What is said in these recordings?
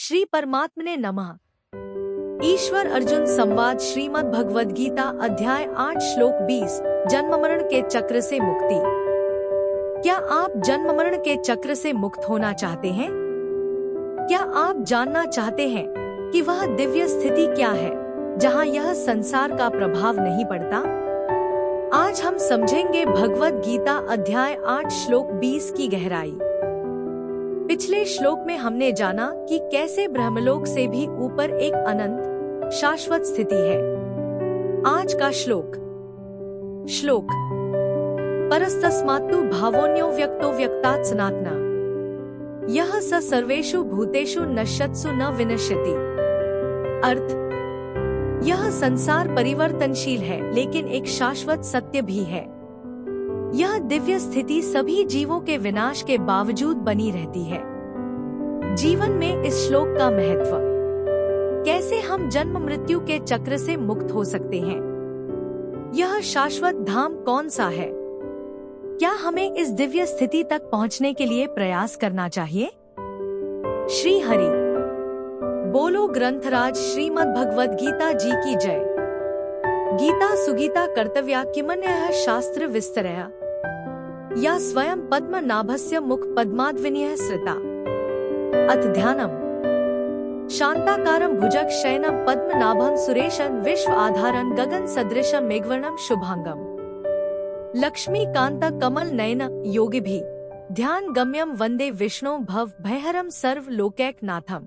श्री परमात्मने नमः। ईश्वर अर्जुन संवाद श्रीमद् भगवद गीता अध्याय 8 श्लोक 20 जन्म मरण के चक्र से मुक्ति। क्या आप जन्म मरण के चक्र से मुक्त होना चाहते हैं? क्या आप जानना चाहते हैं कि वह दिव्य स्थिति क्या है जहां यह संसार का प्रभाव नहीं पड़ता? आज हम समझेंगे भगवद गीता अध्याय 8 श्लोक 20 की गहराई। पिछले श्लोक में हमने जाना कि कैसे ब्रह्मलोक से भी ऊपर एक अनंत शाश्वत स्थिति है। आज का श्लोक परस्तस्मात्तु भावोऽन्यो व्यक्तो व्यक्तात् सनातना यह स सर्वेषु भूतेषु नश्यत्सु न विनश्यति। अर्थ, यह संसार परिवर्तनशील है लेकिन एक शाश्वत सत्य भी है। यह दिव्य स्थिति सभी जीवों के विनाश के बावजूद बनी रहती है। जीवन में इस श्लोक का महत्व, कैसे हम जन्म मृत्यु के चक्र से मुक्त हो सकते हैं, यह शाश्वत धाम कौन सा है, क्या हमें इस दिव्य स्थिति तक पहुंचने के लिए प्रयास करना चाहिए? श्री हरि बोलो ग्रंथराज श्रीमद् भगवद गीता जी की जय। गीता सुगीता कर्तव्या किमन्यः शास्त्र विस्तरः या स्वयं पद्मनाभस्य मुख पद्माद्विनीयः सृता। अथ ध्यानम् शांताकारं भुजग शयनं पद्मनाभं सुरेशं विश्व आधारं गगन सदृशं मेघवर्णं शुभांगम् लक्ष्मीकांत कमल नयन योगिभिः ध्यान गम्यं वंदे विष्णु भव भयहरं सर्व लोकैकनाथम्।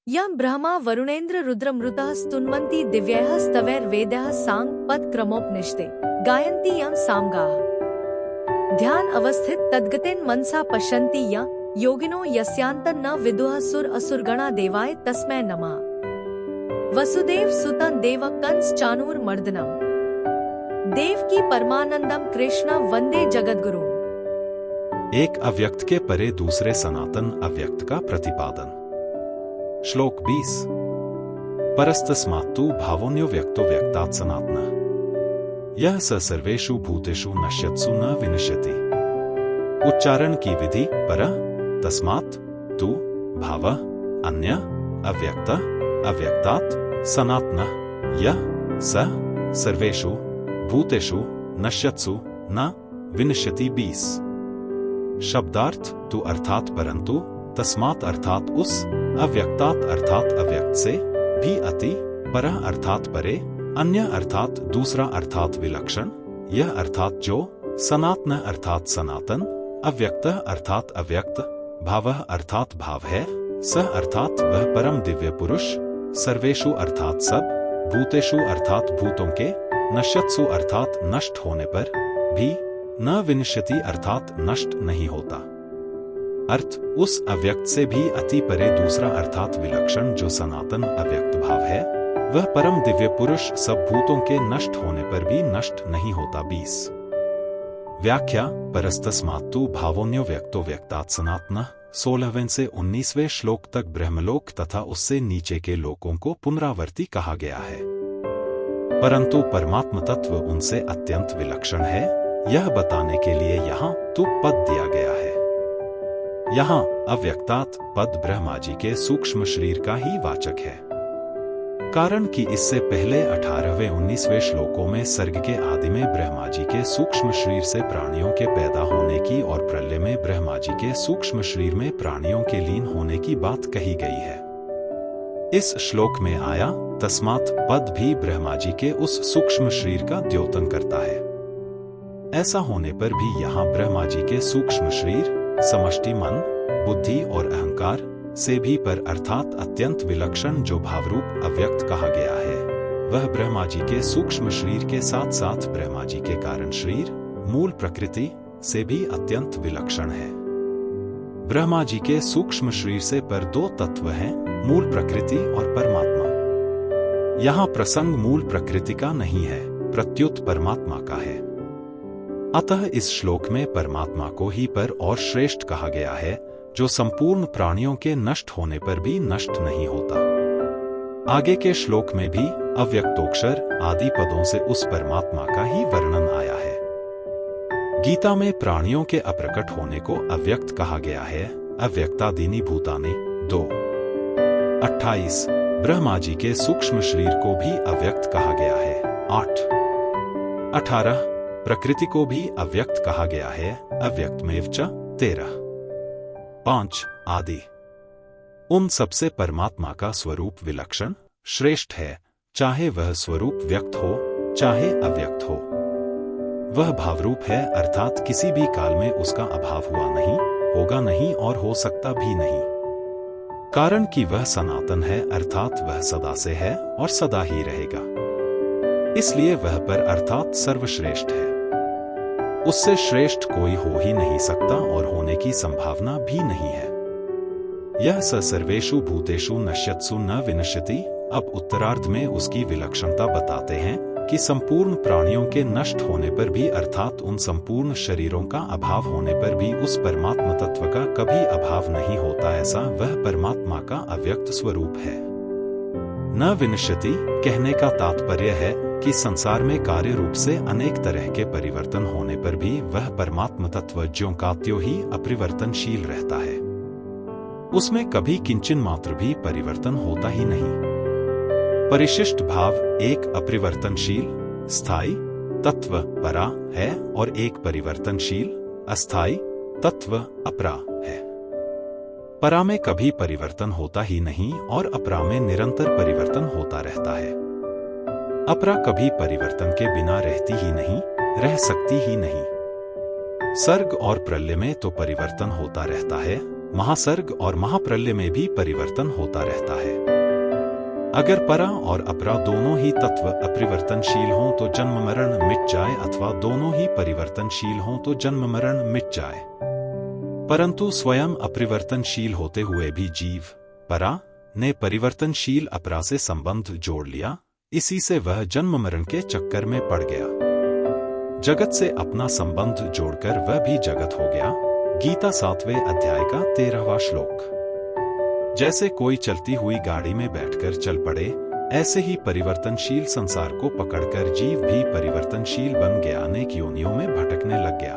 यं ब्रह्मा वरुणेन्द्र रुद्रमृतः स्तुन्वन्ति दिव्यैः स्तवैर्वेदैः सांग पद क्रमोपनिषदे गायन्ति यं सामगाः। ध्यान अवस्थित तद्गतेन मनसा पश्यन्ति यं योगिनो यस्यान्तं न विदुः सुर असुरगणा देवाय तस्मै नमः। वसुदेव सुतं देव कंस चाणूरमर्दनम् देवकी परमानंदम कृष्ण वंदे जगद्गुरु। एक अव्यक्त के परे दूसरे सनातन अव्यक्त का प्रतिपादन। श्लोक 20 परस्तस्मात्तु भावोऽन्यो व्यक्तो व्यक्तात् सनातनः यह स सर्वेषु भूतेषु नश्यत्सु न विनश्यति। उच्चारण की विधि परः तस्मात् तु भावः अन्य अव्यक्त अव्यक्तात् सनातनः यह स सर्वेषु भूतेषु नश्यत्सु न विनश्यति। 20 शब्दार्थ तु अर्थात परंतु, तस्मात् अर्थात उस, अव्यक्तात् अर्थात अव्यक्त से, भी अति, परः अर्थात परे, अन्य अर्थात दूसरा अर्थात विलक्षण, यह अर्थात जो, सनातन अर्थात सनातन, अव्यक्त अर्थात अव्यक्त, भावः अर्थात भाव है, सह अर्थात वह परम दिव्य पुरुष, सर्वेषु अर्थात सब, भूतेषु अर्थात भूतों के, नश्यत्सु अर्थात नष्ट होने पर, भी, न विनश्यति अर्थात नष्ट नहीं होता। अर्थ, उस अव्यक्त से भी अति परे दूसरा अर्थात विलक्षण जो सनातन अव्यक्त भाव है, वह परम दिव्य पुरुष सब भूतों के नष्ट होने पर भी नष्ट नहीं होता। 20 व्याख्या परस्तस्मात्तु भावोऽन्यो व्यक्तो व्यक्तात् सनातनः 16वें से 19वें श्लोक तक ब्रह्मलोक तथा उससे नीचे के लोकों को पुनरावर्ती कहा गया है, परंतु परमात्म तत्व उनसे अत्यंत विलक्षण है, यह बताने के लिए यहाँ तु पद दिया गया है। यहाँ अव्यक्तात् पद ब्रह्मा जी के सूक्ष्म शरीर का ही वाचक है, कारण कि इससे पहले 18वें 19वें श्लोकों में सर्ग के आदि में ब्रह्मा जी के सूक्ष्म शरीर से प्राणियों के पैदा होने की और प्रलय में ब्रह्मा जी के सूक्ष्म शरीर में प्राणियों के लीन होने की बात कही गई है। इस श्लोक में आया तस्मात् पद भी ब्रह्मा जी के उस सूक्ष्म शरीर का द्योतन करता है। ऐसा होने पर भी यहाँ ब्रह्मा जी के सूक्ष्म शरीर, समष्टि मन, बुद्धि और अहंकार से भी पर अर्थात अत्यंत विलक्षण जो भावरूप अव्यक्त कहा गया है, वह ब्रह्मा जी के सूक्ष्म शरीर के साथ साथ ब्रह्मा जी के कारण शरीर, मूल प्रकृति से भी अत्यंत विलक्षण है। ब्रह्मा जी के सूक्ष्म शरीर से पर दो तत्व हैं, मूल प्रकृति और परमात्मा। यहाँ प्रसंग मूल प्रकृति का नहीं है, प्रत्युत परमात्मा का है। अतः इस श्लोक में परमात्मा को ही पर और श्रेष्ठ कहा गया है, जो संपूर्ण प्राणियों के नष्ट होने पर भी नष्ट नहीं होता। आगे के श्लोक में भी अव्यक्तोक्षर आदि पदों से उस परमात्मा का ही वर्णन आया है। गीता में प्राणियों के अप्रकट होने को अव्यक्त कहा गया है। अव्यक्तादीनि भूतानि 2। 28 ब्रह्मा जी के सूक्ष्म शरीर को भी अव्यक्त कहा गया है। 8 18 प्रकृति को भी अव्यक्त कहा गया है, अव्यक्तमेव च। 13 5 आदि उन सबसे परमात्मा का स्वरूप विलक्षण श्रेष्ठ है, चाहे वह स्वरूप व्यक्त हो चाहे अव्यक्त हो। वह भावरूप है, अर्थात किसी भी काल में उसका अभाव हुआ नहीं, होगा नहीं और हो सकता भी नहीं। कारण कि वह सनातन है, अर्थात वह सदा से है और सदा ही रहेगा, इसलिए वह पर अर्थात सर्वश्रेष्ठ है। उससे श्रेष्ठ कोई हो ही नहीं सकता और होने की संभावना भी नहीं है। यह स सर्वेषु भूतेषु नश्यत्सु न विनश्यति। अब उत्तरार्ध में उसकी विलक्षणता बताते हैं कि संपूर्ण प्राणियों के नष्ट होने पर भी, अर्थात उन संपूर्ण शरीरों का अभाव होने पर भी उस परमात्मा तत्व का कभी अभाव नहीं होता, ऐसा वह परमात्मा का अव्यक्त स्वरूप है। न विनश्यति कहने का तात्पर्य है कि संसार में कार्य रूप से अनेक तरह के परिवर्तन होने पर भी वह परमात्मा तत्व ज्यों का त्यों ही अपरिवर्तनशील रहता है। उसमें कभी किंचन मात्र भी परिवर्तन होता ही नहीं। परिशिष्ट भाव एक अपरिवर्तनशील स्थायी तत्व परा है और एक परिवर्तनशील अस्थायी तत्व अपरा है। परा में कभी परिवर्तन होता ही नहीं और अपरा में निरंतर परिवर्तन होता रहता है। अपरा कभी परिवर्तन के बिना रहती ही नहीं, रह सकती ही नहीं। सर्ग और प्रलय में तो परिवर्तन होता रहता है, महासर्ग और महाप्रलय में भी परिवर्तन होता रहता है। अगर परा और अपरा दोनों ही तत्व अपरिवर्तनशील हों तो जन्म मरण मिट जाए, अथवा दोनों ही परिवर्तनशील हों तो जन्म मरण मिट जाए। परंतु स्वयं अपरिवर्तनशील होते हुए भी जीव परा ने परिवर्तनशील अपरा से संबंध जोड़ लिया, इसी से वह जन्म मरण के चक्कर में पड़ गया। जगत से अपना संबंध जोड़कर वह भी जगत हो गया। गीता 7वें अध्याय का 13वां श्लोक। जैसे कोई चलती हुई गाड़ी में बैठकर चल पड़े, ऐसे ही परिवर्तनशील संसार को पकड़कर जीव भी परिवर्तनशील बन गया, अनेक योनियों में भटकने लग गया।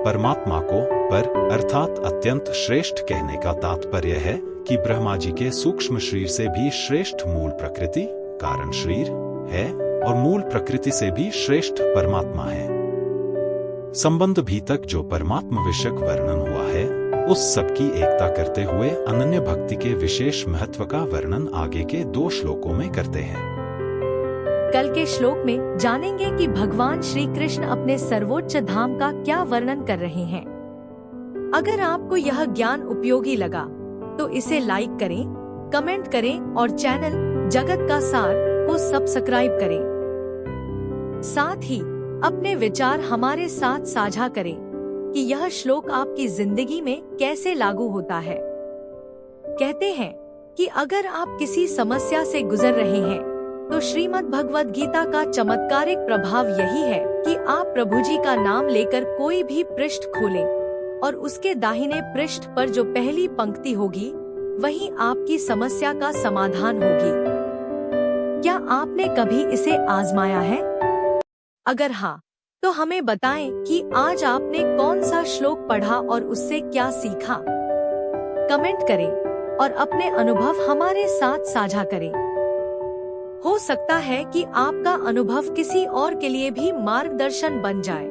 परमात्मा को पर अर्थात अत्यंत श्रेष्ठ कहने का तात्पर्य है कि ब्रह्मा जी के सूक्ष्म शरीर से भी श्रेष्ठ मूल प्रकृति कारण शरीर है और मूल प्रकृति से भी श्रेष्ठ परमात्मा है। संबंध भी तक जो परमात्मा विषयक वर्णन हुआ है, उस सबकी एकता करते हुए अनन्य भक्ति के विशेष महत्व का वर्णन आगे के 2 श्लोकों में करते हैं। कल के श्लोक में जानेंगे कि भगवान श्री कृष्ण अपने सर्वोच्च धाम का क्या वर्णन कर रहे हैं। अगर आपको यह ज्ञान उपयोगी लगा तो इसे लाइक करें, कमेंट करें और चैनल जगत का सार को सब्सक्राइब करें। साथ ही अपने विचार हमारे साथ साझा करें कि यह श्लोक आपकी जिंदगी में कैसे लागू होता है। कहते हैं कि अगर आप किसी समस्या से गुजर रहे हैं तो श्रीमद् भगवद गीता का चमत्कारिक प्रभाव यही है कि आप प्रभु जी का नाम लेकर कोई भी पृष्ठ खोलें और उसके दाहिने पृष्ठ पर जो पहली पंक्ति होगी वही आपकी समस्या का समाधान होगी। क्या आपने कभी इसे आजमाया है? अगर हाँ, तो हमें बताएं कि आज आपने कौन सा श्लोक पढ़ा और उससे क्या सीखा। कमेंट करें और अपने अनुभव हमारे साथ साझा करें। हो सकता है कि आपका अनुभव किसी और के लिए भी मार्गदर्शन बन जाए।